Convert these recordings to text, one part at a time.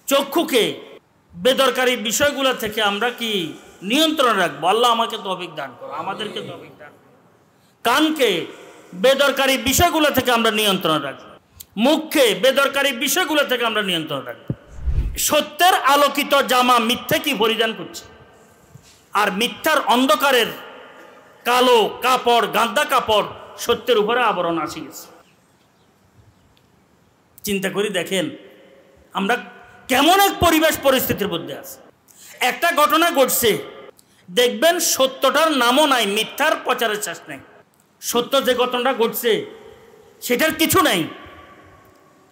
চক্ষুকে বেদরকারি বিষয়গুলো থেকে আমরা কি নিয়ন্ত্রণ রাখবো? আল্লাহ আমাকে তৌফিক দান করো, আমাদেরকে তৌফিক দান করো। কানকে বেদরকারি বিষয়গুলো থেকে আমরা নিয়ন্ত্রণ রাখবো, মুখকে বেদরকারি বিষয়গুলো থেকে আমরা নিয়ন্ত্রণ রাখবো। সত্যের আলোকিত জামা মিথ্যে কি পরিধান করছে, আর মিথ্যার অন্ধকারের কালো কাপড়, গান্দা কাপড় সত্যের উপরে আবরণ আসি গেছে। চিন্তা করি দেখেন আমরা কেমন এক পরিবেশ পরিস্থিতির মধ্যে আছি। একটা ঘটনা ঘটছে, দেখবেন সত্যটার নামও নাই, মিথ্যার প্রচারের শেষ নাই। সত্য যে ঘটনাটা ঘটছে সেটার কিছু নাই,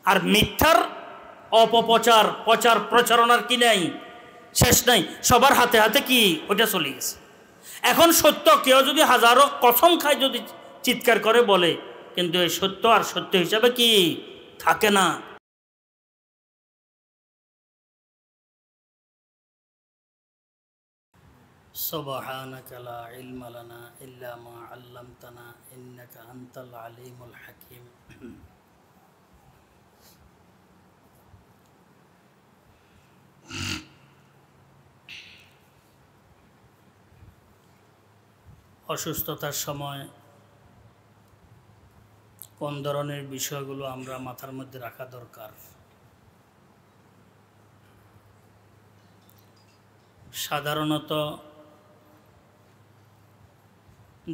আর মিথ্যার অপপ্রচার, প্রচার প্রচারণার কি নাই, শেষ নাই। সবার হাতে হাতে কি ওটা চলে গেছে। এখন সত্য কেউ যদি হাজারো কসম খায়, যদি চিৎকার করে বলে, কিন্তু এই সত্য আর সত্য হিসাবে কি থাকে না। সুবহানাকা লা ইলমা লানা ইল্লা মা আল্লামতানা ইন্নাকা আনতাল আলিমুল হাকিম। অসুস্থতার সময় কোন ধরনের বিষয়গুলো আমরা মাথার মধ্যে রাখা দরকার? সাধারণত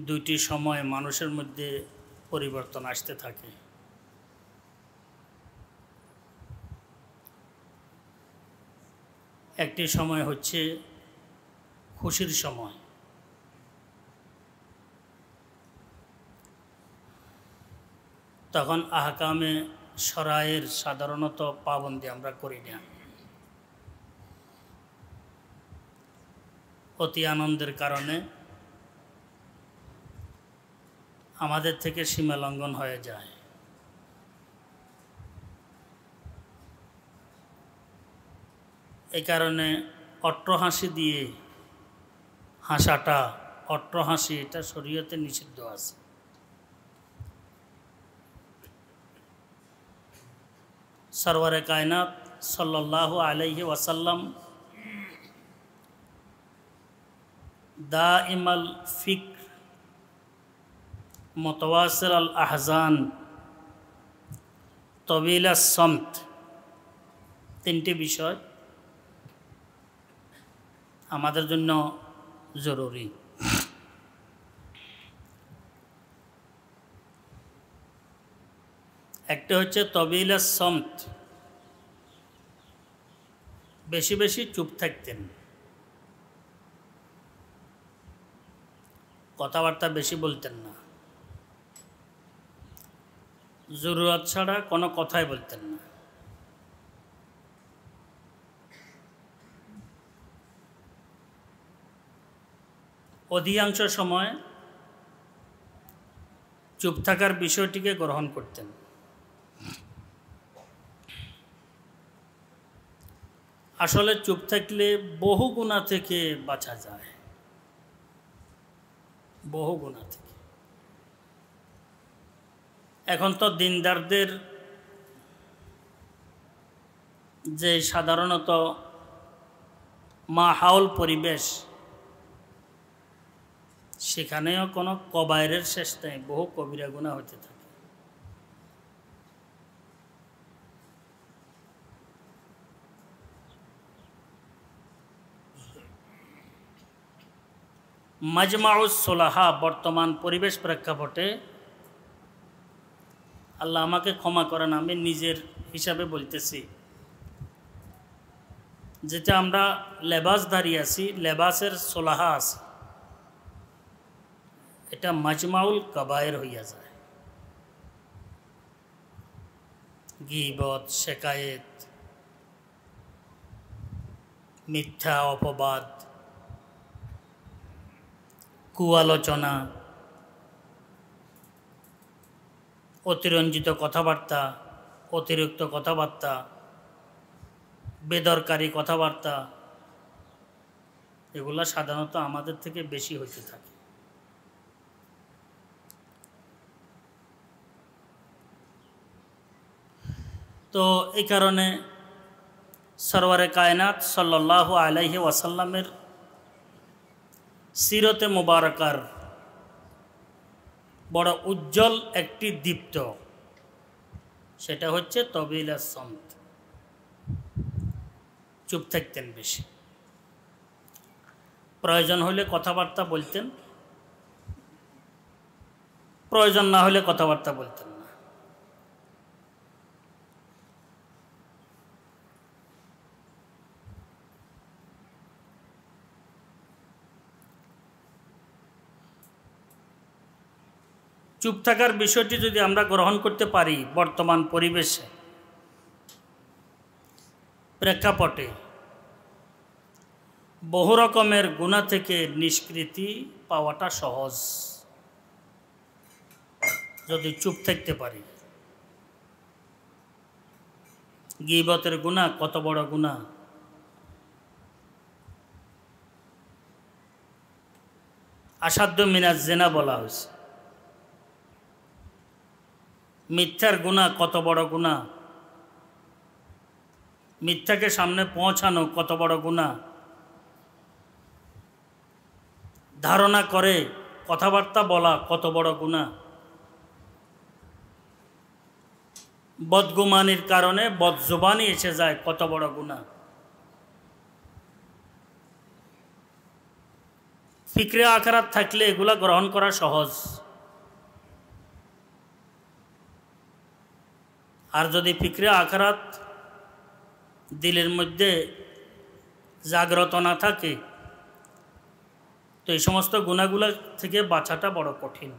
দুইটি সময় মানুষের মধ্যে পরিবর্তন আসতে থাকে। একটি সময় হচ্ছে খুশির সময়, তখন আহকামে শরায়ের সাধারণত পাবন্দি আমরা করি না। অতি আনন্দের কারণে আমাদের থেকে সীমা লঙ্ঘন হয়ে যায়। এই কারণে অট্টহাসি দিয়ে হাসাটা, অট্টহাসি, এটা শরীয়তে নিষিদ্ধ আছে। সরওয়ারে কায়নাত সাল্লাল্লাহু আলাইহি ওয়াসাল্লাম দাইমাল ফিক্র মুতাওয়াসিল আল আহজান তবিলা সমত, তিনটি বিষয় আমাদের জন্য জরুরি। একটা হচ্ছে তবিলা সমত, বেশি বেশি চুপ থাকতেন, কথাবার্তা বেশি বলতেন না, জরুরত ছাড়া কোনো কথাই বলতেন না। অধিকাংশ সময় চুপ থাকার বিষয়টিকে গ্রহণ করতেন। আসলে চুপ থাকলে বহু গুনাহ থেকে বাঁচা যায়, বহু গুনাহ থেকে। এখন তো দিনদারদের যে সাধারণত মাহৌল পরিবেশ, সেখানেও কোনো কবায়েরের শেষ নেই, বহু কবিরা গুনাহ হতে থাকে। মাজমাউস সোলাহা বর্তমান পরিবেশ প্রেক্ষাপটে, আল্লাহ আমাকে ক্ষমা করেন, আমি নিজের হিসাবে বলতেছি, যেটা আমরা লেবাস দাঁড়িয়ে আছি, লেবাসের সোলাহা আছে, এটা মাজমাউল কাবায়ের হইয়া যায়। গীবত, শেকায়েত, মিথ্যা অপবাদ, কুআলোচনা, অতিরঞ্জিত কথাবার্তা, অতিরিক্ত কথাবার্তা, বেদরকারি কথাবার্তা, এগুলা সাধারণত আমাদের থেকে বেশি হইতে থাকে। তো এই কারণে সরওয়ারে কায়নাত সাল্লাল্লাহু আলাইহি ওয়াসাল্লামের সিরতে মুবারকার বড় উজ্জ্বল একটি দীপ্ত, সেটা হচ্ছে তবিলা সন্ত, চুপ থাকতেন বেশি, প্রয়োজন হলে কথাবার্তা বলতেন, প্রয়োজন না হলে কথাবার্তা বলতেন না। চুপ থাকার বিষয়টি যদি আমরা গ্রহণ করতে পারি বর্তমান পরিবেশে, প্রেক্ষাপটে, বহু রকমের গুনাহ থেকে নিষ্কৃতি পাওয়াটা সহজ যদি চুপ থাকতে পারি। গীবতের গুনাহ কত বড় গুনাহ! আসাধ্য মিনাজ জিনা বলা হয়েছে। মিথ্যার গুনাহ কত বড় গুনাহ! মিথ্যাকে সামনে পৌঁছানো কত বড় গুনাহ! ধারণা করে কথাবার্তা বলা কত বড় গুনাহ! বদগুমানির কারণে বদজুবানি এসে যায় কত বড় গুনাহ! ফিকরে আখিরাত থাকলে এগুলা গ্রহণ করা সহজ। আর যদি ফিকরে আখিরাত দিলের মধ্যে জাগ্রত না থাকে তো এই সমস্ত গুনাহগুলো থেকে বাঁচাটা বড় কঠিন।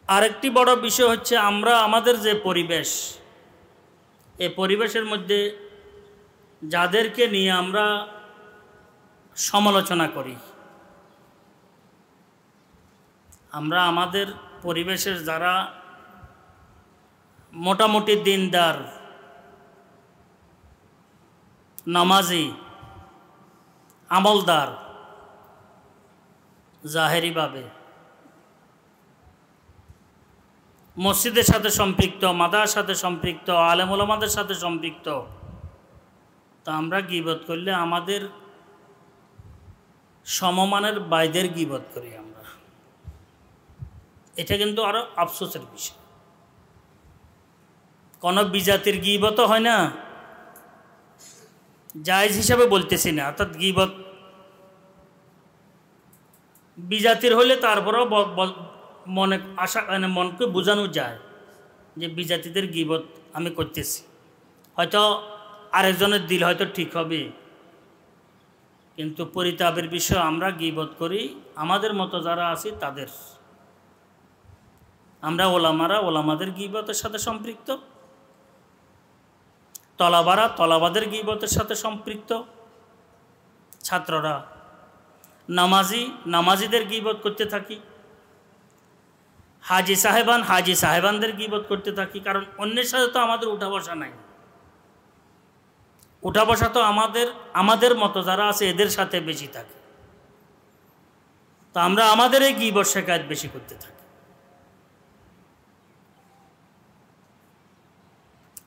আরেকটি বড় বিষয় হচ্ছে আমরা আমাদের যে পরিবেশ, এই পরিবেশের মধ্যে যাদেরকে নিয়ে আমরা সমালোচনা করি, আমরা আমাদের পরিবেশের যারা মোটামুটি দিনদার, নামাজি, আমলদার, জাহেরিভাবে মসজিদের সাথে সম্পৃক্ত, মাদ্রাসার সাথে সম্পৃক্ত, আলেম ওলামাদের সাথে সম্পৃক্ত, তা আমরা গীবত করলে আমাদের সমমানের বাইদের গীবত করি আমরা। এটা কিন্তু আরো আফসোসের বিষয়। কোনো বিজাতির গীবত হয় না, জায়েজ হিসাবে বলতেছি না, অর্থাৎ গীবত বিজাতির হলে তারপরেও মনে আশা মানে মনকে বোঝানো যায় যে বিজাতিদের গীবত আমি করতেছি, হয়তো আরেকজনের দিল হয়তো ঠিক হবে, কিন্তু পরিতাপের বিষয় আমরা গীবত করি আমাদের মতো যারা আছি তাদের। আমরা ওলামারা ওলামাদের গীবতের সাথে সম্পৃক্ত, তলাবারা তলাবাদের গীবতের সাথে সম্পৃক্ত, ছাত্ররা নামাজিদের গীবত করতে থাকি, হাজি সাহেবানদের গীবত করতে থাকি। কারণ অন্যের সাথে তো আমাদের উঠা বসা নাই, উঠা বসা তো আমাদের মতো যারা আছে এদের সাথে বেশি থাকে। তো আমরা আমাদের এই গীবত শেখায়ত বেশি করতে থাকি।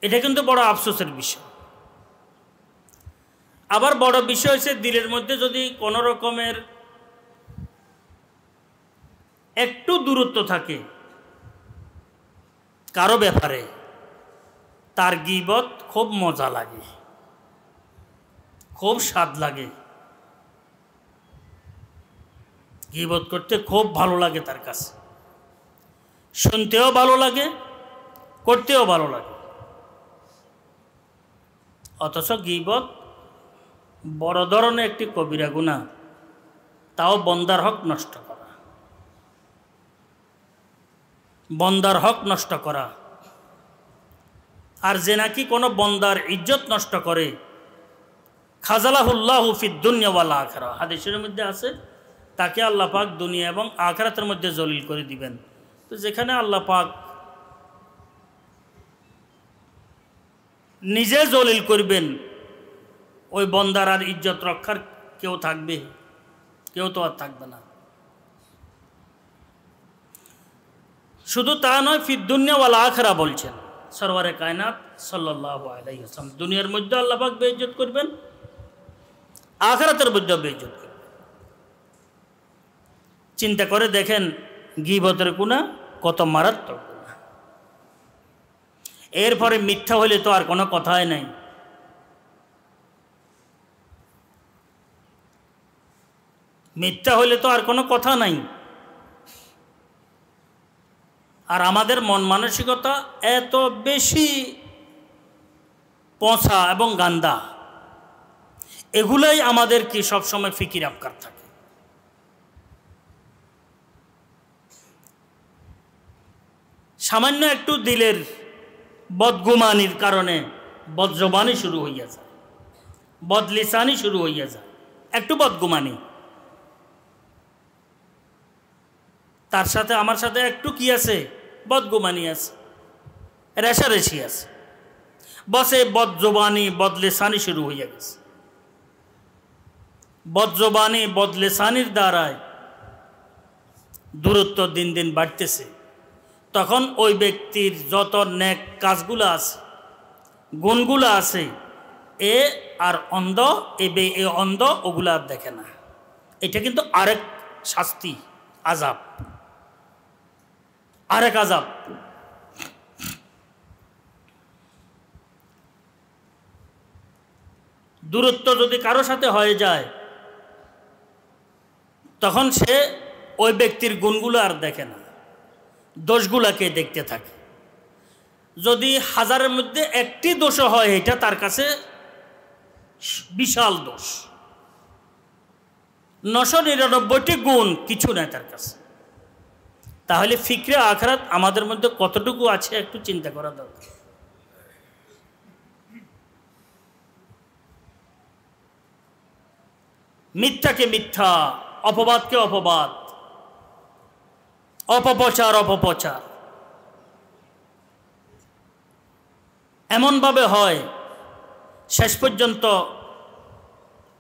এটা কিন্তু বড় আফসোসের বিষয়। আবার বড় বিষয় হচ্ছে দিলের মধ্যে যদি কোনো রকমের একটু দূরত্ব থাকে কারো ব্যাপারে, তার গীবত খুব মজা লাগে, খুব স্বাদ লাগে, গীবত করতে খুব ভালো লাগে, তার কাছে শুনতেও ভালো লাগে, করতেও ভালো লাগে। অথচ গীবত বড় ধরনের একটি কবিরা গুনাহ, তাও বন্দার হক নষ্ট করা, বন্দার হক নষ্ট করা। আর যে নাকি কোনো বন্দার ইজ্জত নষ্ট করে, খাজালাহুল্লাহু ফিদ দুনিয়া ওয়াল আখিরাহ, হাদিসের মধ্যে আছে তাকে আল্লাহ পাক দুনিয়া এবং আখিরাতের মধ্যে জলিল করে দিবেন। তো যেখানে আল্লাহ পাক নিজে জলিল করবেন, ওই বন্দার আর ইজ্জত রক্ষার কেউ থাকবে? কেউ তো আর থাকবে না। শুধু তা নয়, ফিদ দুনিয়া ওয়াল আখিরা বলছেন সরওয়ারে কায়নাত সাল্লাল্লাহু আলাইহি ওয়াসাল্লাম। দুনিয়ার মধ্যে আল্লাহ পাক বেইজ্জত করবেন, আখিরাতের মধ্যে বেইজ্জত করবেন। চিন্তা করে দেখেন গীবতের গুনাহ কত মারাত্মক গুনাহ। এরপরে মিথ্যা হইলে তো আর কোনো কথাই নাই। মিথ্যা হইলে তো আর কোনো কথা নাই। আর আমাদের মন মানসিকতা এত বেশি পচা এবং গান্দা, এগুলাই আমাদের কি সবসময় ফিকির আফকার থাকে। সামান্য একটু দিলের বদগুমানির কারণে বদজবানি শুরু হইয়া যায়, বদলিসানি শুরু হইয়া যায়। একটু বদগুমানি, তার সাথে আমার সাথে একটু কি আছে, বদগুমানি আছে, রেশারেশি আছে, বসে বদজবানি বদলেসানি শুরু হইয়া গেছে। বদজবানি বদলেসানির দ্বারায় দূরত্ব দিন দিন বাড়তেছে। তখন ওই ব্যক্তির যত নেক কাজগুলো আছে, গুণগুলো আছে, এ আর অন্ধ, এ অন্ধ ওগুলা আর দেখে না। এটা কিন্তু আরেক শাস্তি, আযাব, আরেক আযাব। দূরত্ব যদি কারো সাথে হয়ে যায়, তখন সে ওই ব্যক্তির গুণগুলো আর দেখে না, দোষগুলাকে দেখতে থাকে। যদি হাজারের মধ্যে একটি দোষ হয়, এটা তার কাছে বিশাল দোষ। 999টি গুণ কিছু নাই তার কাছে। তাহলে ফিকরে আখিরাত আমাদের মধ্যে কতটুকু আছে একটু চিন্তা করা দরকার। মিথ্যাকে মিথ্যা, অপবাদকে অপবাদ, অপপ্রচার অপপ্রচার এমনভাবে হয়, শেষ পর্যন্ত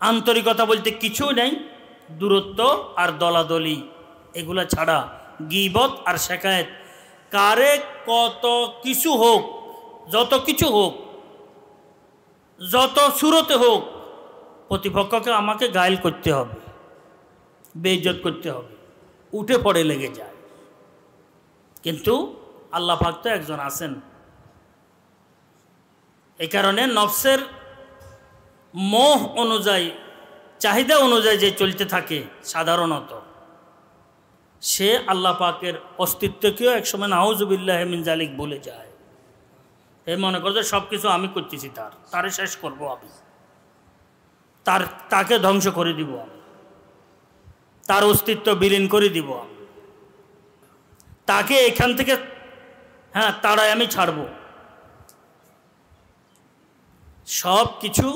আন্তরিকতা বলতে কিছু নেই। দূরত্ব আর দলাদলি এগুলা ছাড়া গীবত আর শেকায়েত, কারে কত কিছু হোক, যত কিছু হোক, যত সুরতে হোক, প্রতিপক্ষকে আমাকে গায়েল করতে হবে, বেইজ্জত করতে হবে, উঠে পড়ে লেগে যায়। কিন্তু আল্লাহ পাক তো একজন আছেন। এই কারণে নফসের মোহ অনুযায়ী, চাহিদা অনুযায়ী যে চলতে থাকে সাধারণত, সে আল্লাহ পাকের অস্তিত্বকেও একসময় নাউজুবিল্লাহি মিন জালিক ভুলে যায়। এই মনে করছে সব কিছু আমি করতেছি, তারে শেষ করব আমি, তাকে ধ্বংস করে দিব আমি, তার অস্তিত্ব বিলীন করে দিব আমি, তাকে এখান থেকে তাড়ায় আমি ছাড়ব। সব কিছু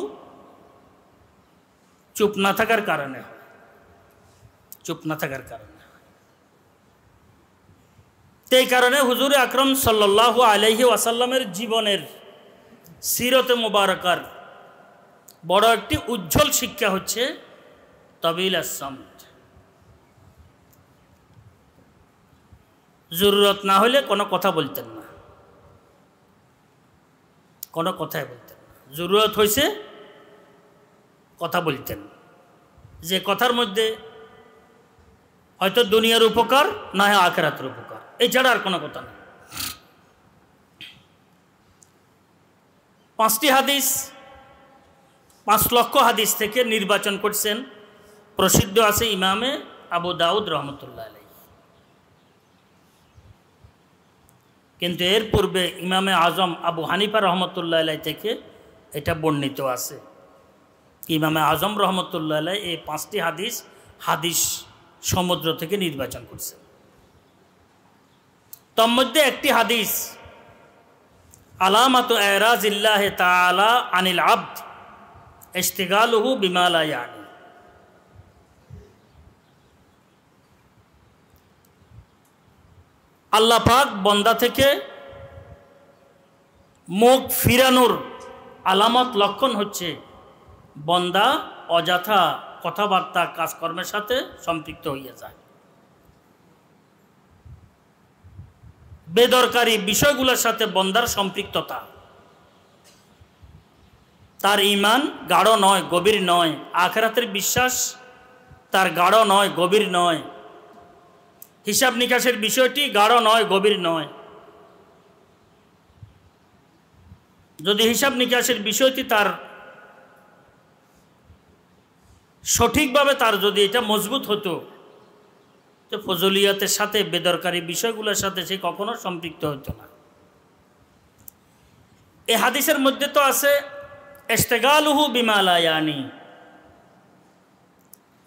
চুপ না থাকার কারণে, চুপ না থাকার কারণে। এই কারণে হুজুর আকরাম সাল্লাল্লাহু আলাইহি ওয়াসাল্লামের জীবনের সিরতে মুবারাকার বড় একটি উজ্জ্বল শিক্ষা হচ্ছে তাবিল আস-সামত। জরুরত না হলে কোনো কথা বলতেন না, কোনো কথাই বলতেন না। জরুরত হয়েছে কথা বলতেন, যে কথার মধ্যে হয়তো দুনিয়ার উপকার, না হয় আখিরাতের উপকার, এছাড়া আর কোনো কথা নেই। 5টি হাদিস, 5 লক্ষ হাদিস থেকে নির্বাচন করছেন, প্রসিদ্ধ আছে ইমামে আবু দাউদ রহমতুল্লাহ আলাইহি। কিন্তু এর পূর্বে ইমামে আজম আবু হানিফা রহমতুল্লাহ আলাইহি থেকে এটা বর্ণিত আছে। ইমামে আজম রহমতুল্লাহ আলাইহি এই 5টি হাদিস সমুদ্র থেকে নির্বাচন করছে। তার মধ্যে একটি হাদিস, আলামাতু ইরাজিল্লাহি তাআলা আনিল আবদ ইশতিগালুহু বিমা লা ইয়ানি। আল্লাহ পাক বান্দা থেকে মুখ ফিরানোর আলামত, লক্ষণ হচ্ছে বন্দা অযথা কথাবার্তা কাজকর্মের সাথে সম্পৃক্ত হইয়া যায়। বেদরকারি বিষয়গুলোর সাথে বন্দার সম্পৃক্ততা, তার ঈমান গাঢ় নয়, গভীর নয়, আখিরাতের বিশ্বাস তার গাঢ় নয়, গভীর নয়, হিসাব নিকাশের বিষয়টি গাঢ় নয়, গভীর নয়। যদি হিসাব নিকাশের বিষয়টি তার সঠিকভাবে তার যদি এটা মজবুত হতো, তো ফজলিয়াতের সাথে বেদরকারি বিষয়গুলোর সাথে সে কখনো সম্পৃক্ত হতো না। এই হাদিসের মধ্যে তো আছে ইশতিগালুহু বিমা লা ইয়ানি,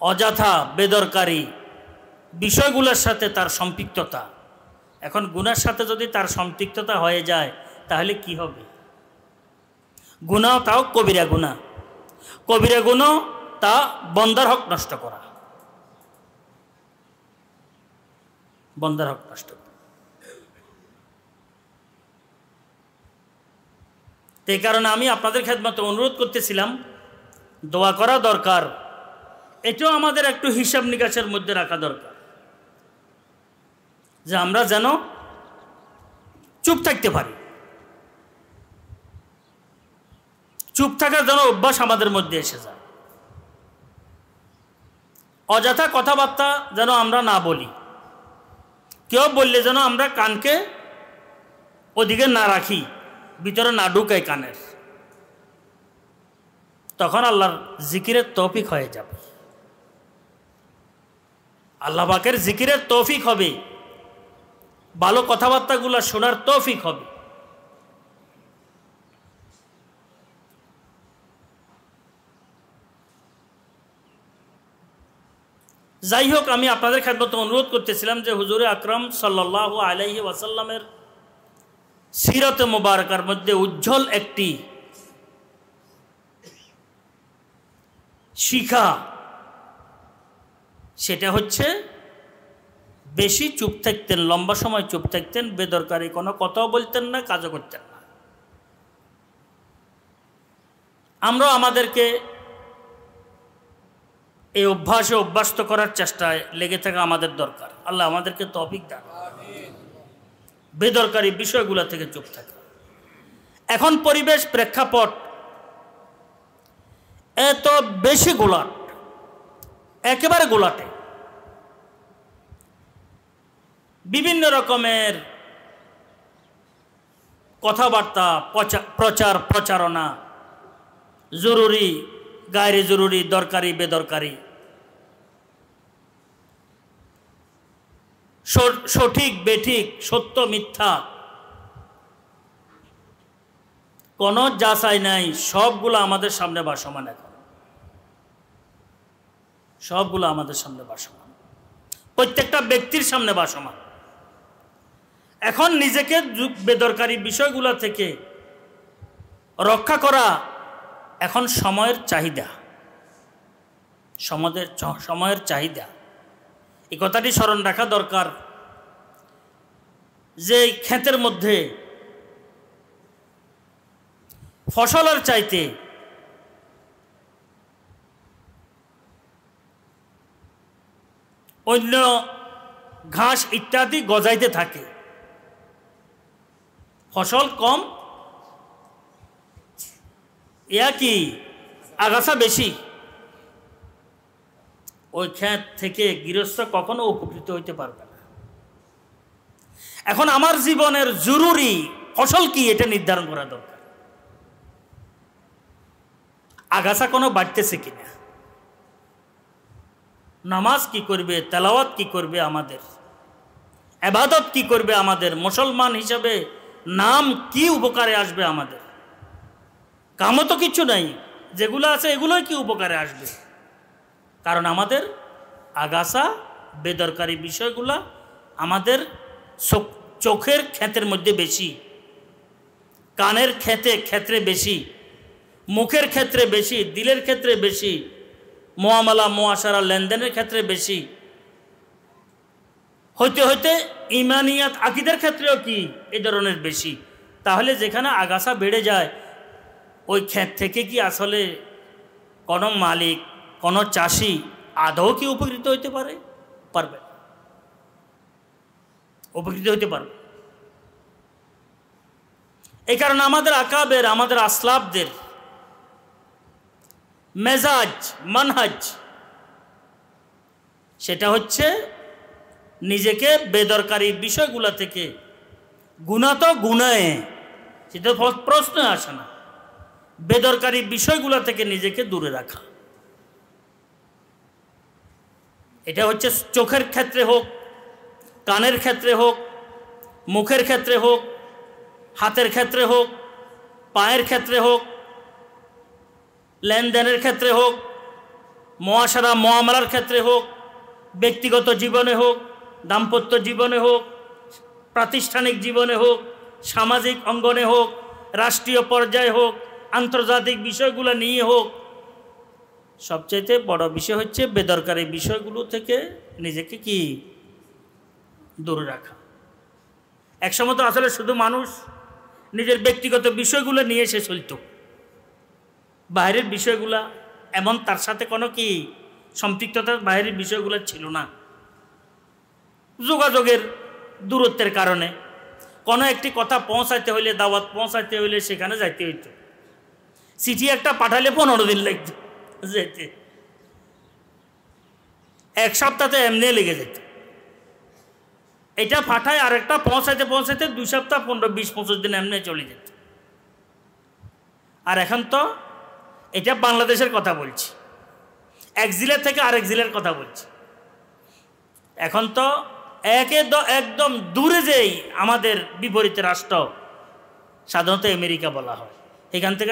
অযথা বেদরকারি বিষয়গুলোর সাথে তার সম্পৃক্ততা। এখন গুনার সাথে যদি তার সম্পৃক্ততা হয়ে যায় তাহলে কি হবে? গুনাহ তাও কবিরা গুনাহ, কবিরা গুনাহ তা বন্দার হক নষ্ট করা, বন্দার হক নষ্ট করা। এই কারণে আমি আপনাদের খেদমতে অনুরোধ করতেছিলাম, দোয়া করা দরকার, এটাও আমাদের একটু হিসাব নিকাশের মধ্যে রাখা দরকার, যে আমরা যেন চুপ থাকতে পারি, চুপ থাকার যেন অভ্যাস আমাদের মধ্যে এসে যায়। অযথা কথাবার্তা যেন আমরা না বলি, কেউ বললে যেন আমরা কানকে ওদিকে না রাখি, ভিতরে না ঢুকাই কানের, তখন আল্লাহর জিকিরের তৌফিক হয়ে যাবে, আল্লাহ পাকের জিকিরের তৌফিক হবে, ভালো কথাবার্তাগুলো শোনার তৌফিক হবে। যাই হোক, আমি আপনাদের খেদমতে অনুরোধ করতেছিলাম যে হুজুরে আকরাম সাল্লাল্লাহু আলাইহি ওয়াসাল্লামের সিরাতে মুবারাকার মধ্যে উজ্জ্বল একটি শিখা, সেটা হচ্ছে বেশি চুপ থাকতেন, লম্বা সময় চুপ থাকতেন, বেদরকারি কোনো কথাও বলতেন না, কাজও করতেন না। আমরা আমাদেরকে এই অভ্যাসে অভ্যস্ত করার চেষ্টায় লেগে থাকা আমাদের দরকার। আল্লাহ আমাদেরকে তৌফিক দান, বেদরকারি বিষয়গুলো থেকে চুপ থাকা। এখন পরিবেশ প্রেক্ষাপট এত বেশি গোলাট, একেবারে গোলাটে, বিভিন্ন রকমের কথাবার্তা, প্রচার প্রচারণা, জরুরি গায়রে জরুরি, দরকারি বেদরকারি, সঠিক বেঠিক, সত্য মিথ্যা, কোনো যাচাই নাই, সবগুলো আমাদের সামনে ভাসমান। এখন সবগুলো আমাদের সামনে ভাসমান, প্রত্যেকটা ব্যক্তির সামনে ভাসমান। এখন নিজেকে বেদরকারি বিষয়গুলো থেকে রক্ষা করা এখন সময়ের চাহিদা, সময়ের চাহিদা। এই কথাটি স্মরণ রাখা দরকার যে ক্ষেতের মধ্যে ফসলের চাইতে অন্য ঘাস ইত্যাদি গজাইতে থাকে, ফসল কম, ইয়া কি আগাছা বেশি, ওই ক্ষেত থেকে গৃহস্থ কখনো উপকৃত হইতে পারবে না। এখন আমার জীবনের জরুরি ফসল কি এটা নির্ধারণ করা দরকার। আগাছা কোনো বাড়তেছে কিনা, নামাজ কি করবে, তেলাওয়াত কি করবে, আমাদের ইবাদত কি করবে, আমাদের মুসলমান হিসাবে নাম কি উপকারে আসবে, আমাদের কামও তো কিছু নাই, যেগুলো আছে এগুলোই কি উপকারে আসবে। কারণ আমাদের আগাছা বেদরকারি বিষয়গুলা আমাদের চোখের ক্ষেতের মধ্যে বেশি, কানের ক্ষেত্রে বেশি, মুখের ক্ষেত্রে বেশি, দিলের ক্ষেত্রে বেশি, মুআমালা মুআশারা লেনদেনের ক্ষেত্রে বেশি, হইতে হইতে ইমানিয়াত আকীদার ক্ষেত্রেও কি এই ধরনের বেশি। তাহলে যেখানে আগাছা বেড়ে যায় ওই ক্ষেত থেকে কি আসলে কোনো মালিক, কোনো চাষি আদৌ কি উপকৃত হইতে পারবে? উপকৃত হইতে পারবে? এই কারণে আমাদের আকাবের, আমাদের আসলাফদের মেজাজ, মানহাজ সেটা হচ্ছে নিজেকে বেদরকারি বিষয়গুলো থেকে, গুনাহ তো গুনাহে, সেটা প্রশ্ন আসে না, বেদরকারি বিষয়গুলো থেকে নিজেকে দূরে রাখা। এটা হচ্ছে চোখের ক্ষেত্রে হোক, কানের ক্ষেত্রে হোক, মুখের ক্ষেত্রে হোক, হাতের ক্ষেত্রে হোক, পায়ের ক্ষেত্রে হোক, লেনদেনের ক্ষেত্রে হোক, মুআশারা মুআমালার ক্ষেত্রে হোক, ব্যক্তিগত জীবনে হোক, দাম্পত্য জীবনে হোক, প্রাতিষ্ঠানিক জীবনে হোক, সামাজিক অঙ্গনে হোক, রাষ্ট্রীয় পর্যায়ে হোক, আন্তর্জাতিক বিষয়গুলো নিয়ে হোক, সবচাইতে বড় বিষয় হচ্ছে বেদরকারি বিষয়গুলো থেকে নিজেকে কি দূরে রাখা। একসময় তো আসলে শুধু মানুষ নিজের ব্যক্তিগত বিষয়গুলো নিয়ে সে চলত, বাইরের বিষয়গুলা এমন তার সাথে কোনো কি সম্পৃক্ততা বাইরের বিষয়গুলো ছিল না। যোগাযোগের দূরত্বের কারণে কোনো একটি কথা পৌঁছাইতে হইলে, দাওয়াত পৌঁছাইতে হইলে সেখানে যাইতে হইত। চিঠি একটা পাঠালে 15 দিন লাগতো যেতে, এক সপ্তাহে এমনি লেগে যেত। এটা পাঠায় আরেকটা পৌঁছাইতে 2 সপ্তাহ, 15-20-25 দিন এমনি চলে যেত। আর এখন তো এটা বাংলাদেশের কথা বলছি, এক জেলা থেকে আরেক জেলার কথা বলছি। এখন তো একদম দূরে যেই আমাদের বিপরীতে রাষ্ট্র, সাধারণত আমেরিকা বলা হয়, এখান থেকে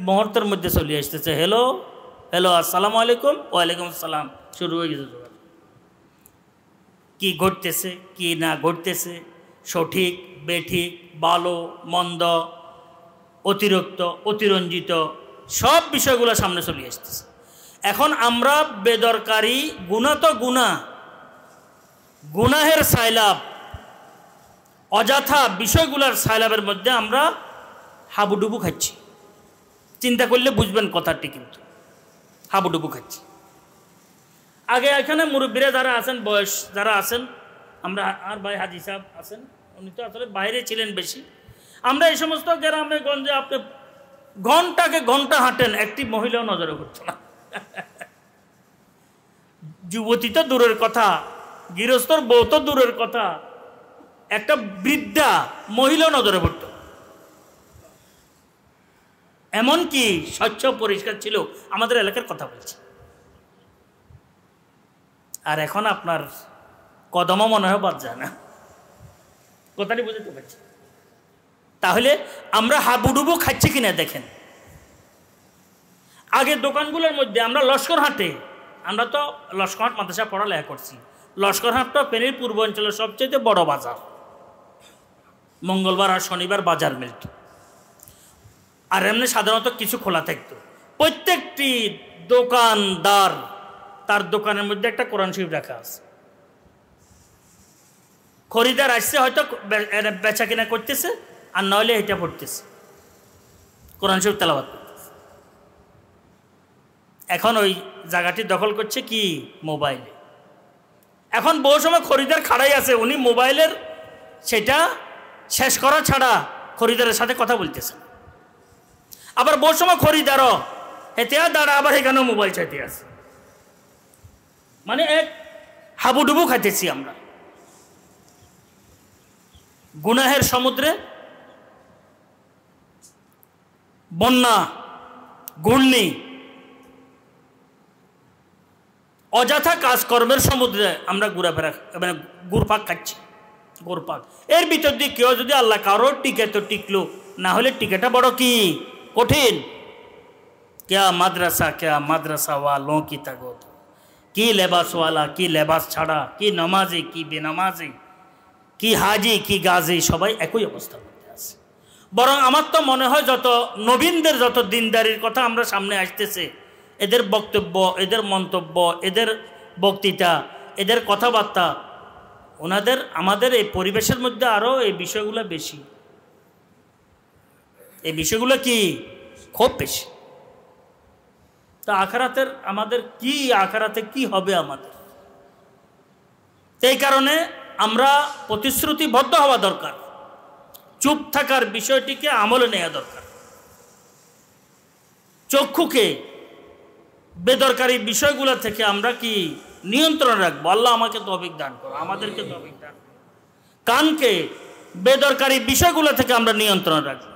মুহূর্তের মধ্যে চলে আসতেছে, হ্যালো আসসালামু আলাইকুম, ওয়ালাইকুম আসসালাম, শুরু হয়ে গেছে। কি ঘটতেছে কি না ঘটতেছে, সঠিক বেঠিক, ভালো মন্দ, অতিরিক্ত অতিরঞ্জিত, সব বিষয়গুলো সামনে চলে আসতেছে। এখন আমরা বেদরকারি, গুনাহ তো গুনাহের সাইলাব, অযথা বিষয়গুলোর সাইলাবের মধ্যে আমরা হাবুডুবু খাচ্ছি। চিন্তা করলে বুঝবেন কথাটি, কিন্তু হাবুডুবু খাচ্ছি। আগে এখানে মুরব্বীরা যারা আছেন, বয়স যারা আছেন, আমরা আর ভাই হাজি সাহেব আছেন, উনি তো আসলে বাইরে ছিলেন বেশি। আমরা এই সমস্ত গ্রামে গঞ্জে আপনি ঘন্টাকে ঘন্টা হাঁটেন, একটি মহিলাও নজরে পড়তো না। যুবতী তো দূরের কথা, গৃহস্থর বউ তো দূরের কথা, একটা বৃদ্ধা মহিলাও নজরে পড়তো। এমনকি স্বচ্ছ পরিষ্কার ছিল আমাদের এলাকার কথা বলছি। আর এখন আপনার কদমও মনে হয় বাদ যায় না, কথাটি বুঝতে পারছি। তাহলে আমরা হাবুডুবু খাচ্ছি কিনা দেখেন। আগে দোকানগুলোর মধ্যে আমরা লস্করহাটে, আমরা তো লস্করহাট মাদ্রাসা পড়ালেখা করছি, লস্করহাটটা ফেনীর পূর্বাঞ্চলের সবচেয়ে বড় বাজার। মঙ্গলবার আর শনিবার বাজার মিলত, আর এমনি সাধারণত কিছু খোলা থাকতো। প্রত্যেকটি দোকানদার তার দোকানের মধ্যে একটা কোরআন শরীফ রাখা আছে। খরিদার আসছে, হয়তো বেচা কিনা করতেছে, আর নইলে এটা পড়তেছে, কোরআন শরীফ তেলাওয়াত করতেছে। এখন ওই জায়গাটি দখল করছে কি মোবাইলে। এখন বহু সময় খরিদার খাড়াই আছে, উনি মোবাইলের সেটা শেষ করা ছাড়া খরিদারের সাথে কথা বলতেছে। আবার বহু সময় খরিদারও হেতে দাঁড়া, আবার এখানেও মোবাইল চাইতে আছে। মানে এক হাবুডুবু খাইতেছি আমরা গুনাহের সমুদ্রে। বন্যা, ঘূর্ণি, অযথা কাজকর্মের সমুদ্রে আমরা ঘোরাফেরা, মানে ঘুরপাক খাচ্ছি, ঘুরপাক। এর ভিতর দিয়ে কেউ যদি আল্লাহ কারো টিকে তো টিকলো, না হলে টিকাটা বড় কি কঠিন। क्या मदरसा वालों की तगोद, की लेबास वाला की लेबास ছাড়া, কি নামাজি কি বেনামাজি, কি হাজি কি গাজী, সবাই একই অবস্থার মধ্যে আছে। বরং আমার তো মনে হয় যত নবীনদের যত দিনদারির কথা আমরা সামনে আসতেছে, এদের বক্তব্য, এদের মন্তব্য, এদের বক্তৃতা, এদের কথাবার্তা, ওনাদের আমাদের এই পরিবেশের মধ্যে আরও এই বিষয়গুলো বেশি। এই বিষয়গুলো কি খুব বেশি। তা আখিরাতের আমাদের কি, আখিরাতে কি হবে আমাদের? এই কারণে আমরা প্রতিশ্রুতিবদ্ধ হওয়া দরকার, চুপ থাকার বিষয়টিকে আমলে নেওয়া দরকার, চক্ষুকে বেদরকারি বিষয়গুলো থেকে আমরা কি নিয়ন্ত্রণ রাখবো। আল্লাহ আমাকে তৌফিক দান করো, আমাদেরকে তৌফিক দান করো। কানকে বেদরকারি বিষয়গুলো থেকে আমরা নিয়ন্ত্রণ রাখবো,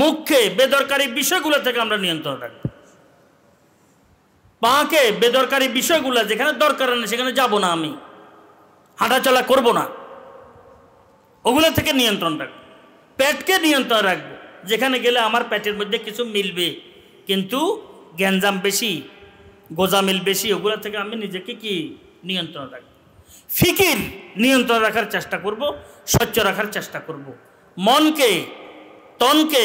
মুখকে বেদরকারি বিষয়গুলো থেকে আমরা নিয়ন্ত্রণ রাখবো, পাকে বেদরকারি বিষয়গুলো যেখানে দরকার নেই সেখানে যাব না, আমি হাঁটাচলা করব না, ওগুলো থেকে নিয়ন্ত্রণ রাখবো। পেটকে নিয়ন্ত্রণ রাখবো, যেখানে গেলে আমার পেটের মধ্যে কিছু মিলবে কিন্তু গ্যাঞ্জাম বেশি, গোজামিল বেশি, ওগুলো থেকে আমি নিজেকে কি নিয়ন্ত্রণ রাখবো। ফিকির নিয়ন্ত্রণ রাখার চেষ্টা করব, স্বচ্ছ রাখার চেষ্টা করব। মনকে, তনকে,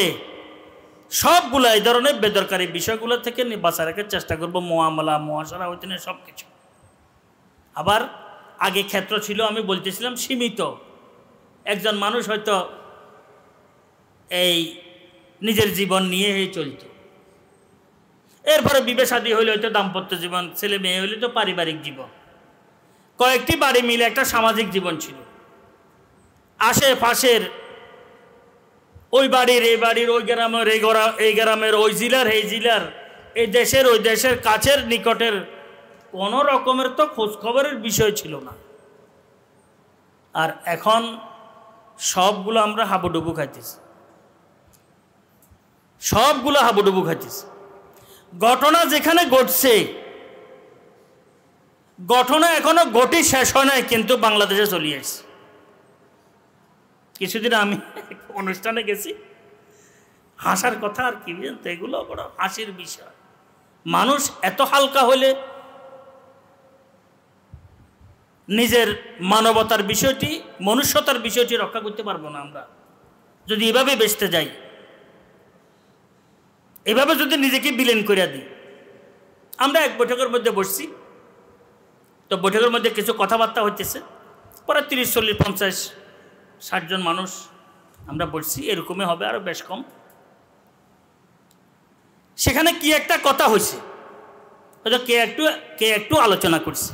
সবগুলো এই ধরনের বেদরকারি বিষয়গুলো থেকে বাঁচা রাখার চেষ্টা করব। মুআমালা, মুআশারা, হইতে সব কিছু। আবার আগে ক্ষেত্র ছিল, আমি বলতেছিলাম সীমিত, একজন মানুষ হয়তো এই নিজের জীবন নিয়ে চলত, এরপরে বিয়ে শাদী হইলে হয়তো দাম্পত্য জীবন, ছেলে মেয়ে হইলে তো পারিবারিক জীবন, কয়েকটি বাড়ি মিলে একটা সামাজিক জীবন ছিল। আশেপাশের ওই বাড়ির, এই বাড়ির, ওই গ্রামের, এই গ্রামের, ওই জেলার, এই জেলার, এই দেশের, ওই দেশের, কাছের নিকটের কোনো রকমের তো খোঁজখবরের বিষয় ছিল না। আর এখন সবগুলো আমরা হাবুডুবু খাইতেছি, সবগুলো হাবুডুবু খাইতেছি। ঘটনা যেখানে ঘটছে, ঘটনা এখনো ঘটে শেষ হয় নাই, কিন্তু বাংলাদেশে চলে আসছে। কিছুদিন আমি অনুষ্ঠানে গেছি, হাসার কথা আর কি, জানতো এগুলো বড় হাসির বিষয়। মানুষ এত হালকা হলে নিজের মানবতার বিষয়টি, মনুষ্যতার বিষয়টি রক্ষা করতে পারবো না আমরা যদি এভাবে বেচতে যাই, এভাবে যদি নিজেকে বিলীন করে দিই। আমরা এক বৈঠকের মধ্যে বসছি, তো বৈঠকের মধ্যে কিছু কথাবার্তা হইতেছে, পরে 30, 40, 50, 60 জন মানুষ আমরা বসছি, এরকমই হবে, আরো বেশ কম। সেখানে কি একটা কথা হয়েছে, হয়তো কে একটু আলোচনা করছে,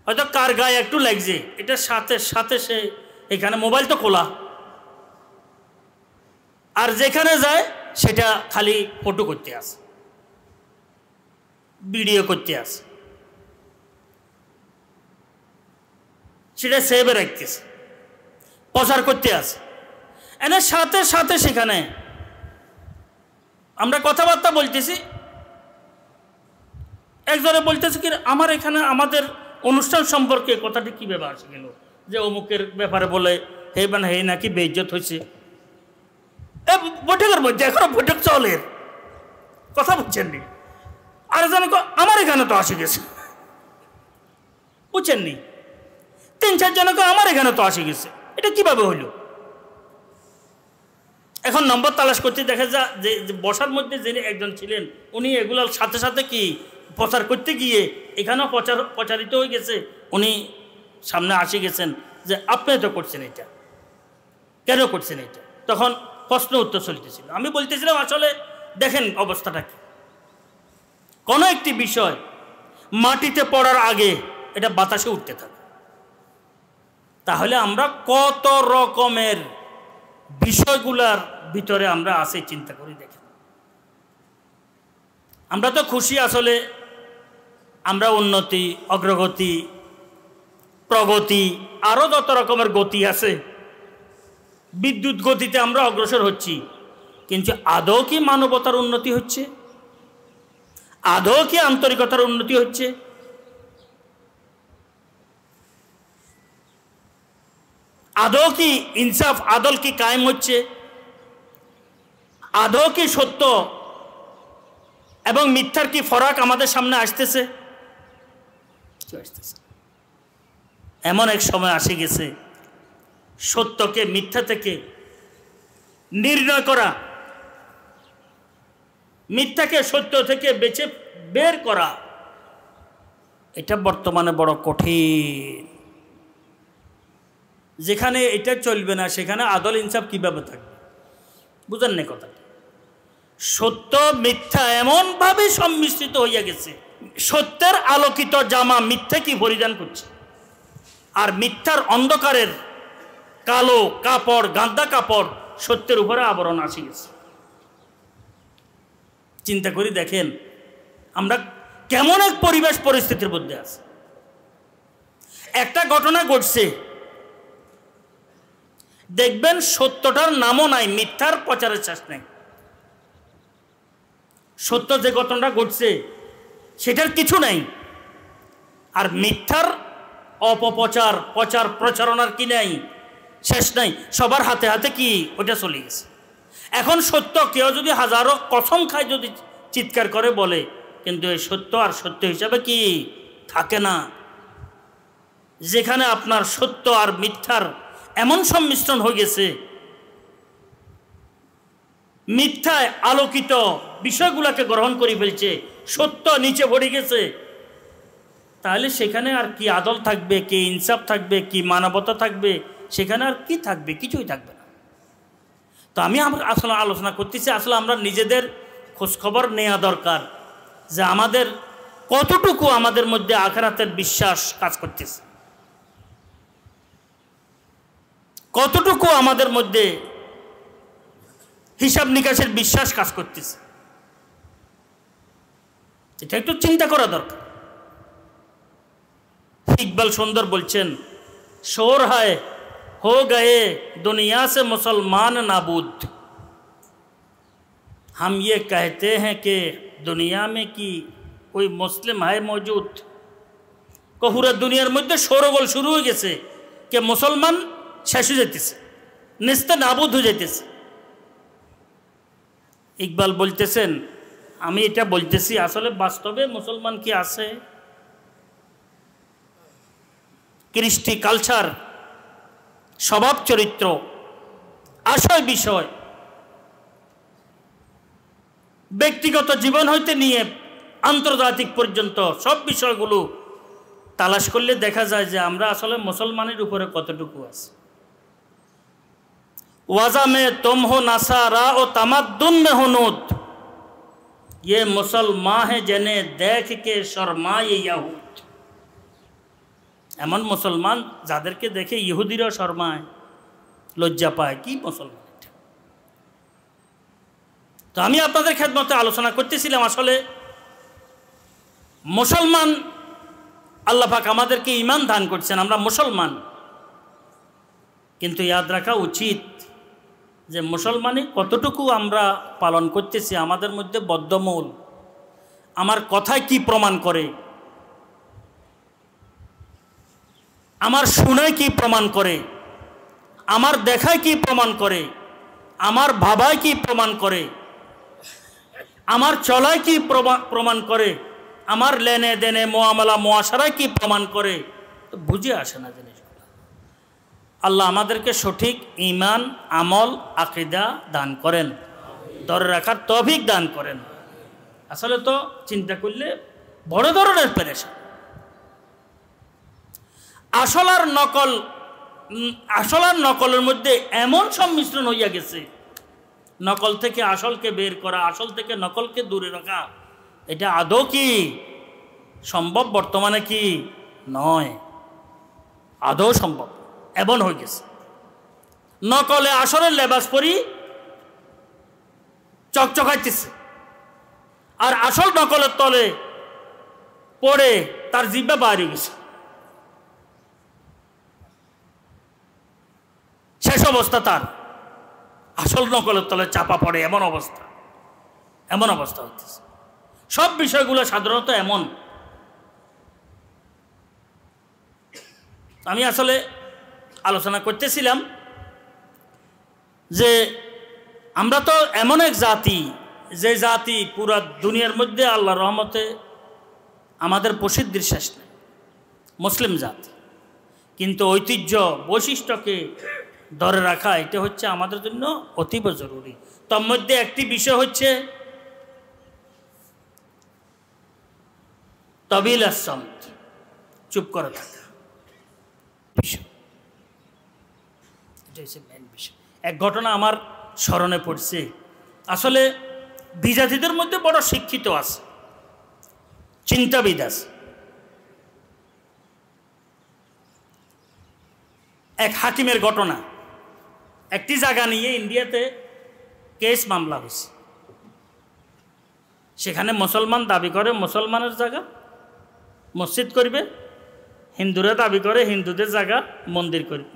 হয়তো কার গায়ে একটু লাগছে, এটার সাথে সাথে সে এখানে মোবাইল তো খোলা, আর যেখানে যায় সেটা খালি ফটো করতে আসে, ভিডিও করতে আসে, সেটা সেভে রাখতেছে, প্রচার করতে আসে। এনে সাথে সাথে সেখানে আমরা কথাবার্তা বলতেছি, একজনে বলতেছে কি, আমার এখানে আমাদের অনুষ্ঠান সম্পর্কে কথাটি কীভাবে আসে গেল, যে অমুকের ব্যাপারে বলে হে মানে হে নাকি বেইজ্জত হয়েছে। বৈঠকের মধ্যে এখনো বৈঠক চলে, কথা বুঝছেননি? আর জানি আমার এখানে তো আসে গেছে, বুঝছেননি? 3-4 জনকে আমার এখানে তো আসে গেছে, এটা কিভাবে হইল? এখন নম্বর তালাশ করতে দেখা যায় যে বসার মধ্যে যিনি একজন ছিলেন, উনি এগুলোর সাথে সাথে কি প্রচার করতে গিয়ে এখানেও প্রচারিত হয়ে গেছে, উনি সামনে আসে গেছেন যে আপনি তো করছেন এটা, কেন করছেন এটা? তখন প্রশ্ন উত্তর চলতেছিল। আমি বলতেছিলাম আসলে দেখেন অবস্থাটা কি, কোনো একটি বিষয় মাটিতে পড়ার আগে এটা বাতাসে উঠতে থাকে, তাহলে আমরা কত রকমের বিষয়গুলার ভিতরে আমরা আসে চিন্তা করি। দেখেন, আমরা তো খুশি আসলে আমরা উন্নতি, অগ্রগতি, প্রগতি, আরও যত রকমের গতি আছে, বিদ্যুৎ গতিতে আমরা অগ্রসর হচ্ছি, কিন্তু আদৌ কি মানবতার উন্নতি হচ্ছে? আদৌ কি আন্তরিকতার উন্নতি হচ্ছে? আদৌ কি ইনসাফ, আদল কি কায়েম হচ্ছে? আদৌ কি সত্য এবং মিথ্যার কি ফরাক আমাদের সামনে আসতেছে? এমন এক সময় আসে গেছে, সত্যকে মিথ্যা থেকে নির্ণয় করা, মিথ্যাকে সত্য থেকে বের করা, এটা বর্তমানে বড় কঠিন। যেখানে এটা চলবে না সেখানে আদল ইনসাফ কিভাবে থাকবে? বুঝেন না কথাটা? সত্য মিথ্যা এমনভাবে সম্মিশ্রিত হইয়া গেছে, সত্যের আলোকিত জামা মিথ্যা কি পরিধান করছে, আর মিথ্যার অন্ধকারের কালো কাপড়, গান্দা কাপড় সত্যের উপরে আবরণ আসি গেছে। চিন্তা করি দেখেন আমরা কেমন এক পরিবেশ পরিস্থিতির মধ্যে আছি। একটা ঘটনা ঘটছে, দেখবেন সত্যটার নামও নাই, মিথ্যার প্রচারের শেষ নেই। সত্য যে ঘটনাটা ঘটছে সেটার কিছু নাই, আর মিথ্যার অপপ্রচার প্রচার প্রচারণার কি নাই, শেষ নাই। সবার হাতে হাতে কি ওটা চলে গেছে। এখন সত্য কেউ যদি হাজারো কসম খায়, যদি চিৎকার করে বলে, কিন্তু এই সত্য আর সত্য হিসাবে কি থাকে না। যেখানে আপনার সত্য আর মিথ্যার এমন সংমিশ্রণ হয়ে গেছে, মিথ্যায় আলোকিত বিষয়গুলোকে গ্রহণ করে ফেলছে, সত্য নিচে পড়ে গেছে, তাহলে সেখানে আর কি আদল থাকবে, কি ইনসাফ থাকবে, কি মানবতা থাকবে? সেখানে আর কি থাকবে? কিছুই থাকবে না। তো আমি আসলে আলোচনা করতেছি, আসলে আমরা নিজেদের খোঁজখবর নেওয়া দরকার যে আমাদের কতটুকু আমাদের মধ্যে আখিরাতের বিশ্বাস কাজ করতেছে, কতটুকু আমাদের মধ্যে হিসাব নিকাশের বিশ্বাস কাজ করতেছে, এটা একটু চিন্তা করা দরকার। ইকবাল সুন্দর বলছেন, শোর হায় हो गए दुनिया से मुसलमान नाबूद, हम ये कहते हैं कि दुनिया में की कोई मुस्लिम है मौजूद। পুরা দুনিয়ার মধ্যে শোরগোল শুরু হয়ে গেছে, কে মুসলমান শেষ হয়ে যেতেছে, নিস্তে নাবুদ হয়ে যেতেছে। ইকবাল বলতেছেন, আমি এটা বলতেছি আসলে বাস্তবে মুসলমান কি আছে? কৃষ্টি কালচার, স্বভাব চরিত্র, আশয় বিষয়, ব্যক্তিগত জীবন হইতে নিয়ে আন্তর্জাতিক পর্যন্ত সব বিষয়গুলো তালাশ করলে দেখা যায় যে আমরা আসলে মুসলমানের উপরে কতটুকু আছি। ওয়াজা মে তুম হো নাসারা ও তামাদ্দুন মে হুনুদ, ये मुसलमान है जने देख के शर्माए यहूद। এমন মুসলমান যাদেরকে দেখে ইহুদিরাও শর্মায়, লজ্জা পায়। কি মুসলমান? তো আমি আপনাদের খেদমতে আলোচনা করতেছিলাম, আসলে মুসলমান আল্লাহ পাক আমাদেরকে ঈমান দান করছেন, আমরা মুসলমান। কিন্তু ইয়াদ রাখা উচিত যে মুসলমানে কতটুকু আমরা পালন করতেছি, আমাদের মধ্যে বদ্ধমূল, আমার কথায় কি প্রমাণ করে, আমার শুনায় কি প্রমাণ করে, আমার দেখায় কি প্রমাণ করে, আমার ভাবায় কি প্রমাণ করে, আমার চলায় কি প্রমাণ করে, আমার লেনে দেনে মুআমালা মুআশারায় কি প্রমাণ করে, তো বুঝে আসে না জিনিসগুলো। আল্লাহ আমাদেরকে সঠিক ঈমান, আমল, আকীদা দান করেন, ধরে রাখার তৌফিক দান করেন। আসলে তো চিন্তা করলে বড় ধরনের পেরেশান। আসল আর নকলের মধ্যে এমন সংমিশ্রণ হইয়া গেছে, নকল থেকে আসলকে বের করা, আসল থেকে নকলকে দূরে রাখা, এটা আদৌ কি সম্ভব? বর্তমানে কি নয়, আদৌ সম্ভব এমন হয়ে গেছে। নকলে আসলের লেবাস পরি চকচকাইতেছে, আর আসল নকলের তলে পড়ে তার জিহ্বা বাইরে গেছে, শেষ অবস্থা তার আসল নকলের তলে চাপা পড়ে, এমন অবস্থা হচ্ছে। সব বিষয়গুলো সাধারণত এমন। আমি আসলে আলোচনা করতেছিলাম যে আমরা তো এমন এক জাতি, যে জাতি পুরা দুনিয়ার মধ্যে আল্লাহর রহমতে আমাদের প্রসিদ্ধির শেষ নেই, মুসলিম জাতি। কিন্তু ঐতিহ্য বৈশিষ্ট্যকে ধরে রাখা এটা হচ্ছে আমাদের জন্য অতীব জরুরি। তার মধ্যে একটি বিষয় হচ্ছে তবিল আসসামত, চুপ করে থাকা বিষয়। এটা হচ্ছে মেন বিষয়। এক ঘটনা আমার স্মরণে পড়ছে। আসলে বিজাতিদের মধ্যে বড় শিক্ষিত আছে, চিন্তাবিদ আছে। এক হাকিমের ঘটনা, একটি জায়গা নিয়ে ইন্ডিয়াতে কেস মামলা হয়েছে। সেখানে মুসলমান দাবি করে মুসলমানের জায়গা মসজিদ করবে, হিন্দুরা দাবি করে হিন্দুদের জায়গা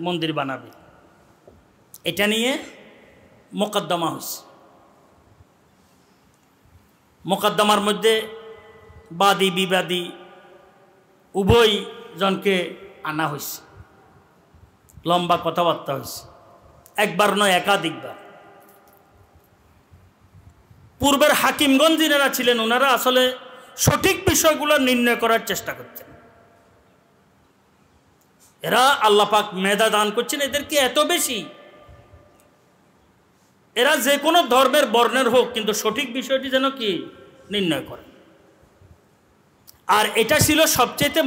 মন্দির বানাবে। এটা নিয়ে মোকদ্দমা হয়েছে। মোকদ্দমার মধ্যে বাদী বিবাদী উভয় জনকে আনা হয়েছে, লম্বা কথাবার্তা হয়েছে, একবার নয় একাধিকবার। পূর্বের হাকিমগণ যিনারা ছিলেন ওনারা আসলে সঠিক বিষয়গুলো নির্ণয় করার চেষ্টা করতেন। এরা আল্লাহ পাক মেধা দান করছেন এদেরকে এত বেশি, এরা যে কোনো ধর্মের বর্ণের হোক কিন্তু সঠিক বিষয়টি যেন কি নির্ণয় করে। আর এটা ছিল সবচেয়ে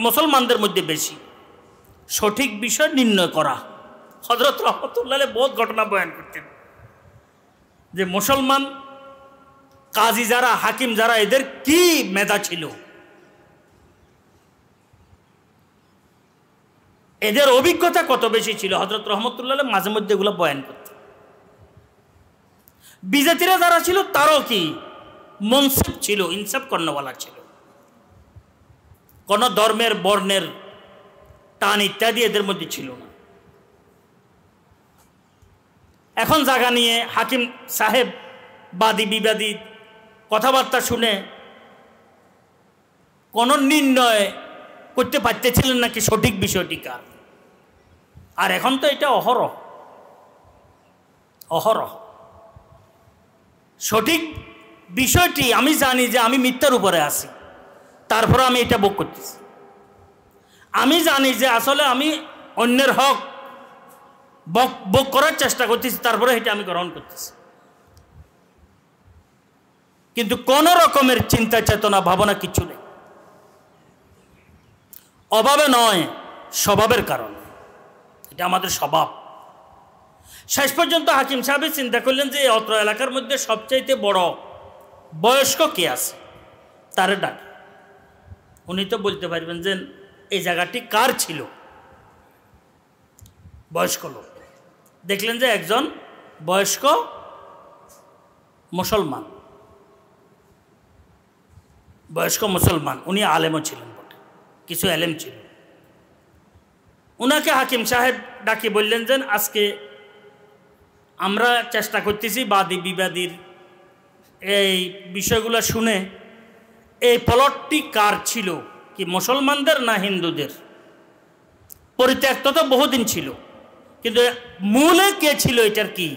মুসলমানদের মধ্যে বেশি সঠিক বিষয় নির্ণয় করা। হযরত রহমতুল্লাহ আলাইহি বহুত ঘটনা বয়ান করতেন যে মুসলমান কাজী যারা, হাকিম যারা, এদের কি মেধা ছিল, এদের অভিজ্ঞতা কত বেশি ছিল। হযরত রহমতুল্লাহ আলাইহি মাঝে মধ্যে এগুলো বয়ান করতেন। বিজাতিরা যারা ছিল তারও কি মনসিব ছিল, ইনসাফ কর্ণওয়ালা ছিল, কোন ধর্মের বর্ণের টান ইত্যাদি এদের মধ্যে ছিল না। এখন জায়গা নিয়ে হাকিম সাহেব বাদী বিবাদী কথাবার্তা শুনে কোন নির্ণয় করতে পারতেছিলেন নাকি সঠিক বিষয়টি কার। আর এখন তো এটা অহরহ অহরহ সঠিক বিষয়টি আমি জানি যে আমি মিথ্যার উপরে আছি, তারপরে আমি এটা ভোগ করতেছি। আমি জানি যে আসলে আমি অন্যের হক ভোগ করার চেষ্টা করতেছি, তারপরে এটা আমি গ্রহণ করতেছি। কিন্তু কোন রকমের চিন্তা চেতনা ভাবনা কিছু নেই। অভাবে নয়, স্বভাবের কারণে। এটা আমাদের স্বভাব। শেষ পর্যন্ত হাকিম সাহেব চিন্তা করলেন যে অত্র এলাকার মধ্যে সবচাইতে বড় বয়স্ক কে আছে, তারে ডাক। উনি তো বলতে পারবেন যে এই জায়গাটি কার ছিল, বয়স্ক লোক। দেখলেন যে একজন বয়স্ক মুসলমান, উনি আলেমও ছিলেন বটে, কিছু আলেম ছিল। উনাকে হাকিম সাহেব ডাকি বললেন যে আজকে আমরা চেষ্টা করতেছি বাদী বিবাদীর এই বিষয়গুলো শুনে এই প্লটটি কার ছিল, কি মুসলমানদের না হিন্দুদের। পরিত্যক্ত তো বহুদিন ছিল, কিন্তু মূলে কে ছিল এটার কি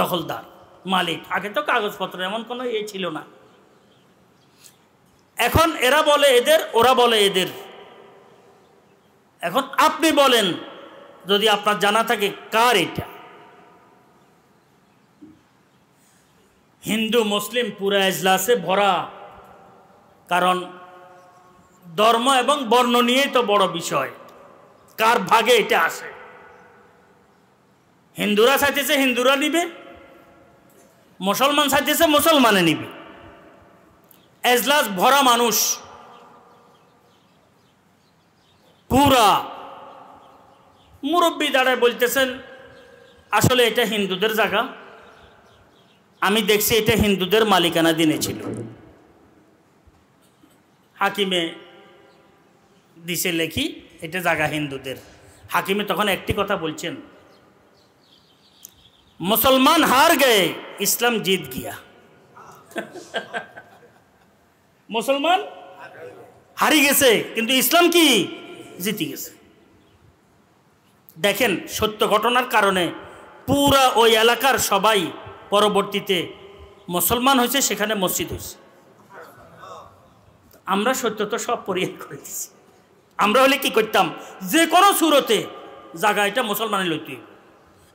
দখলদার, মালিক। আগে তো কাগজপত্র এমন কোনো ছিল না। এখন এরা বলে এদের, ওরা বলে এদের। এখন আপনি বলেন যদি আপনার জানা থাকে কার এটা। হিন্দু মুসলিম পুরা এজলাসে ভরা, কারণ ধর্ম এবং বর্ণ নিয়েই তো বড় বিষয়, কার ভাগে এটা আসে। হিন্দুরা চাইতেছে হিন্দুরা নিবে, মুসলমান চাইতেছে মুসলমানে নিবে। এজলাস ভরা মানুষ, পুরা। মুরব্বী দাঁড়ায় বলতেছেন আসলে এটা হিন্দুদের জায়গা, আমি দেখছি এটা হিন্দুদের মালিকানা দিনে ছিল। হাকিমে দিছে লেখি এটা জায়গা হিন্দুদের। হাকিমে তখন একটি কথা বলছেন, মুসলমান হার গয়ে ইসলাম জিত গিয়া। মুসলমান হারি গেছে কিন্তু ইসলাম কি জিতে গেছে। দেখেন সত্য ঘটনার কারণে পুরা ওই এলাকার সবাই পরবর্তীতে মুসলমান হয়েছে, সেখানে মসজিদ হয়েছে। আমরা সত্য তো সব পরিহার করে দিচ্ছি। আমরা হলে কি করতাম, যে কোনো সুরতে জায়গা এটা মুসলমানের লইতে,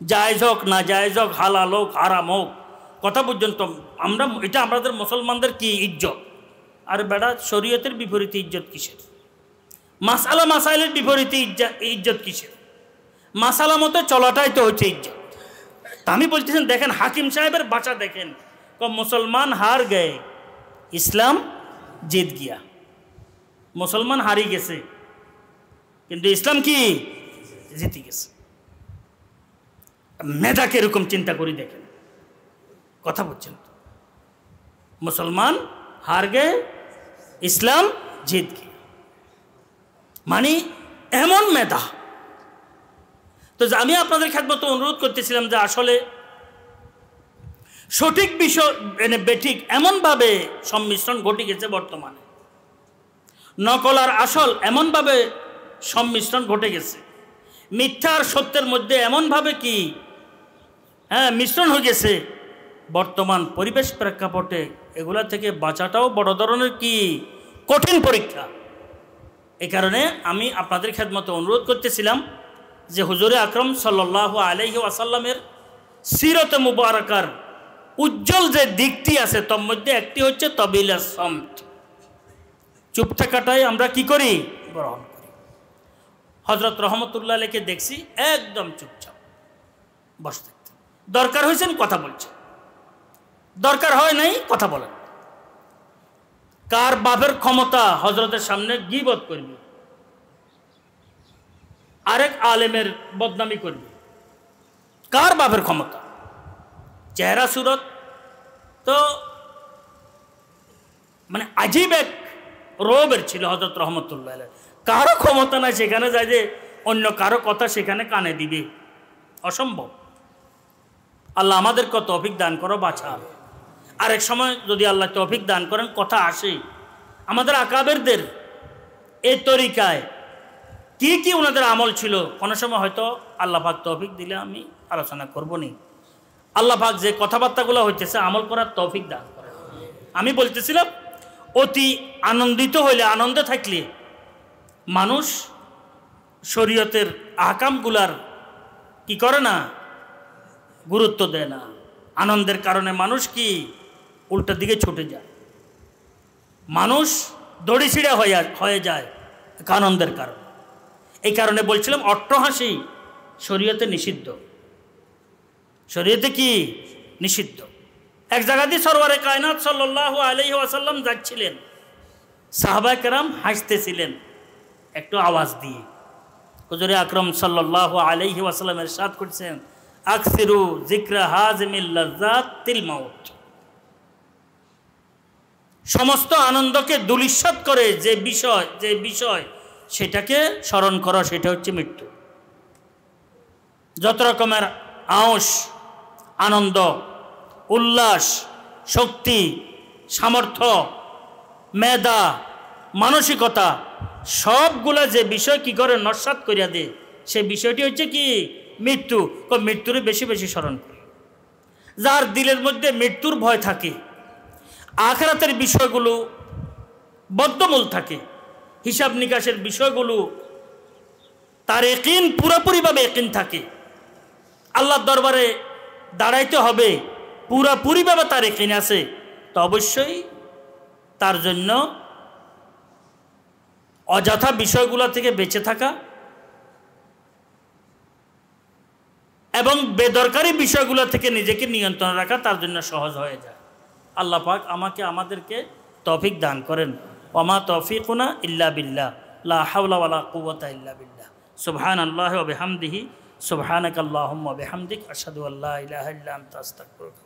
জায়েজ হোক না জায়েজ হোক, হালাল হোক হারাম হোক, কথা পর্যন্ত আমরা এটা আমাদের মুসলমানদের কি ইজ্জত। আর বেড়া শরীয়তের বিপরীতে ইজ্জত কিসের, মাসালা মাসাইলের বিপরীতে ইজ্জত কিসের, মাসালা মতো চলাটাই তো হচ্ছে ইজ্জত। তা আমি বলতেছেন দেখেন হাকিম সাহেবের বাসা দেখেন, मुसलमान हार गए, इस्लाम जीत गया। मुसलमान हारी गेছে কিন্তু ইসলাম কি জিতে গেছে। মেধাকে এরকম চিন্তা করি দেখেন, কথা বলছেন। মুসলমান হার গে, ইসলাম জিত গে, মানে এমন মেধা। তো আমি আপনাদের খেদমতে অনুরোধ করতেছিলাম যে আসলে সঠিক বিষয় বেঠিক এমনভাবে সম্মিশ্রণ ঘটে গেছে বর্তমানে, নকল আর আসল এমনভাবে সম্মিশ্রণ ঘটে গেছে, মিথ্যা আর সত্যের মধ্যে এমনভাবে কি মিশ্রণ হয়ে গেছে। বর্তমান পরিবেশ প্রেক্ষাপটে এগুলা থেকে বাঁচাটাও বড় ধরনের কি কঠিন পরীক্ষা। এই কারণে আমি আপনাদের খেদমতে অনুরোধ করতেছিলাম যে হুজুরে আকরম সাল্লাল্লাহু আলাইহি ওয়াসাল্লামের সিরতে মুবারাকার উজ্জ্বল যে দিকটি আছে তার মধ্যে একটি হচ্ছে তবিলা সমত, চুপ থাকাটাই আমরা কি করি, গ্রহণ করি। হযরত রহমতুল্লাহ আলাইহিকে দেখছি একদম চুপচাপ বসে থাকতেন, দরকার হয়েছেন কথা বলছেন, দরকার হয় নাই কথা বলেন। কার বাপের ক্ষমতা হযরতের সামনে গীবত করবে, আরেক আলেমের বদনামি করবে, কার বাপের ক্ষমতা। চেহারা সুরত তো মানে আজীব এক রোবের ছিল হযরত রহমতুল্লাহ আলাইহি। কারো ক্ষমতা নাই সেখানে যায় যে অন্য কারো কথা সেখানে কানে দিবে, অসম্ভব। আল্লাহ আমাদেরকে তৌফিক দান করো, বাঁচান। আরেক সময় যদি আল্লাহ তৌফিক দান করেন কথা আসে আমাদের আকাবেরদের এই তরিকায় কি কি ওনাদের আমল ছিল, কোনো সময় হয়তো আল্লাহ পাক তৌফিক দিলে আমি আলোচনা করব নি। আল্লাহ পাক যে কথাবার্তাগুলো হইতেছে আমল করার তৌফিক দান করেন। আমি বলতেছিলাম অতি আনন্দিত হইলে, আনন্দে থাকলে মানুষ শরীয়তের আহকামগুলার কি করে না, গুরুত্ব দেয় না। আনন্দের কারণে মানুষ কি উল্টা দিকে ছুটে যায়, মানুষ দড়ি ছিঁড়া হয়ে যায় আনন্দের কারণে। এই কারণে বলছিলাম অট্টহাসি শরীয়তে নিষিদ্ধ, শরীয়তে কি নিষিদ্ধ। এক জায়গাতে সরওয়ারে কায়নাত সাল্লাল্লাহু আলাইহি ওয়াসাল্লাম যাচ্ছিলেন, সাহাবায়ে কেরাম হাসতেছিলেন একটু আওয়াজ দিয়ে। হুজুরে আকরাম সাল্লাল্লাহু আলাইহি ওয়াসাল্লাম ইরশাদ করছেন, আকসিরু যিকরা হাযিমিল লাযাতিল মাউত। সমস্ত আনন্দকে দুলিশাত করে যে বিষয় সেটাকে স্মরণ করা, সেটা হচ্ছে মৃত্যু। যত রকমের আওস, আনন্দ, উল্লাস, শক্তি, সামর্থ্য, মেধা, মানসিকতা সবগুলা যে বিষয় কি করে নস্যাৎ করিয়া দেয়, সে বিষয়টি হচ্ছে কি মৃত্যু। মৃত্যুরে বেশি বেশি স্মরণ করে। যার দিলের মধ্যে মৃত্যুর ভয় থাকে, আখিরাতের বিষয়গুলো বদ্ধমূল থাকে, হিসাব নিকাশের বিষয়গুলো তার ইয়াকিন পুরোপুরিভাবে ইয়াকিন থাকে, আল্লাহর দরবারে দাঁড়াইতে হবে পুরোপুরিভাবে তার ইয়াকিন আছে, তো অবশ্যই তার জন্য অযথা বিষয়গুলো থেকে বেঁচে থাকা এবং বেদরকারি বিষয়গুলো থেকে নিজেকে নিয়ন্ত্রণ রাখা তার জন্য সহজ হয়ে যায়। আল্লাহ পাক আমাকে আমাদেরকে তৌফিক দান করেন। ওমা তৌফিকুনা ইল্লা বিল্লাহ, লা হাওলা ওয়ালা কুওয়াতা ইল্লা বিল্লাহ। সুবহানাল্লাহি ওয়া বিহামদিহি, সুবহানাকাল্লাহুম্মা ওয়া বিহামদিক, আশহাদু আল্লা ইলাহা ইল্লা আনতা আস্তাগফিরুকা।